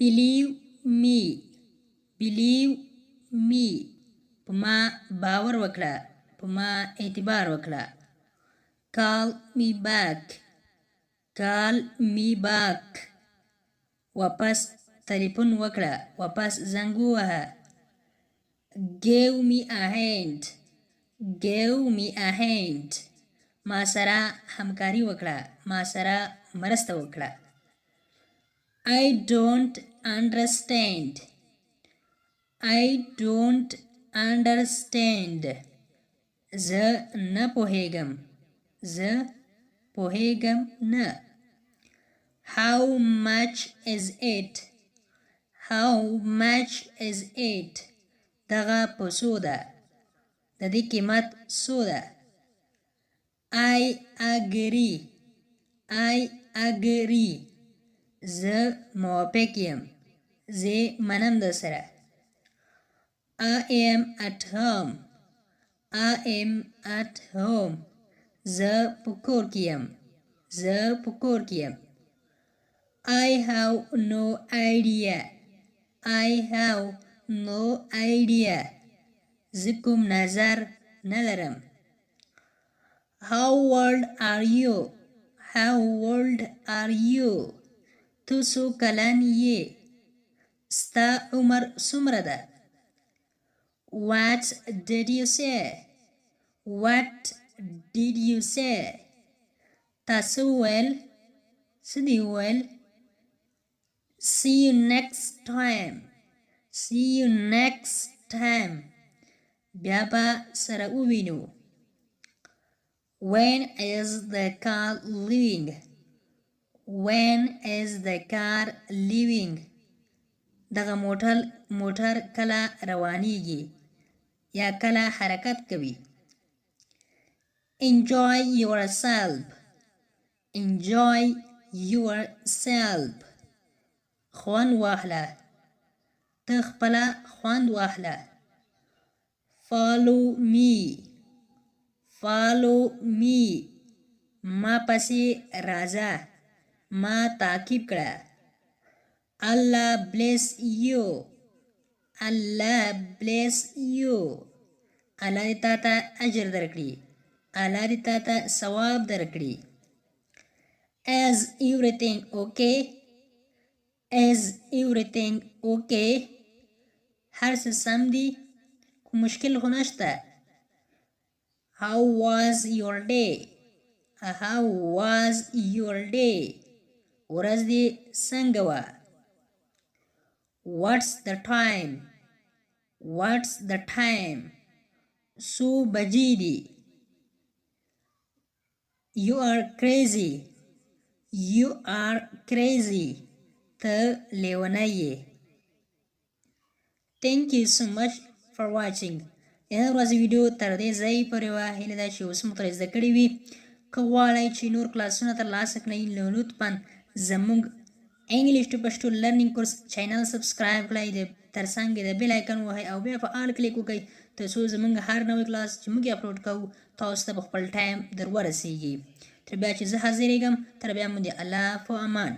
believe me, believe me. په ما باور وکړه، په ما اعتبار وکړه. call me back, call me back. واپس تلیفون وکړه، واپس زنګ ووهه. give me a hand, give me a hand. ما سره همکاري وکړه، ما سره مرسته وکړه. I don't understand, I don't understand. زه نه پوهیږم، زه پوهیږم نه. how much is it, how much is it. دغه په څو ده، د دې قیمت څو ده. I agree, I agree. زه موافق یم، زه منم در سره. I am at home, I am at home. زه په کور کې یم، زه په کور کې یم. I have no idea, I have no idea. زه کوم نظر نه لرم. how old are you, how old are you. تو څو کلن یې، ستا عمر څومره ده. what did you say, what did you say. تاسو وویل، څه دې وویل. see you next time, see you next time. بیا به سره ووینو. when is the car leaving, when is the car leaving. دغه موټر کله روانیږي یا کله حرکت کوي. enjoy yourself, enjoy yourself. خوند واخله، ته خپله خوند واخله. follow me, follow me. ما پسې راځه، ما تعقیب کړه. Allah bless you, Allah bless you. الله دې تا ته اجر درکړي، الله دې تا ته ثواب درکړي. is everything okay, is everything okay. هر څه سم دي، کوم مشکل خو نشته. how was your day, how was your day. ورځ دې څنګه وه. what's the time, what's the time. څو بجې دي. you are crazy, you are crazy. ته لیونی یې. thank you so much for watching. نن ورځې ویډیو تر دې ځای پورې وه. هیله ده چې اوس مو ترې زده کړې وي. که غواړئ چې نور کلاسونه ترلاسه کړئ نو لطفا زموږ انګلیش ټو پښتو لرنینګ کورس چینل سبسکرایب کړئ، د تر څنګ د بیل آیکن ووهئ او بیا په آل کلیک وکړئ تر څو زموږ هر نوی کلاس چې موږ یې اپلوډ کوو تاسو ته په خپل ټایم در ورسیږي. تر بیا چې زه حاضرېږم، تر بیا مو د الله په امان.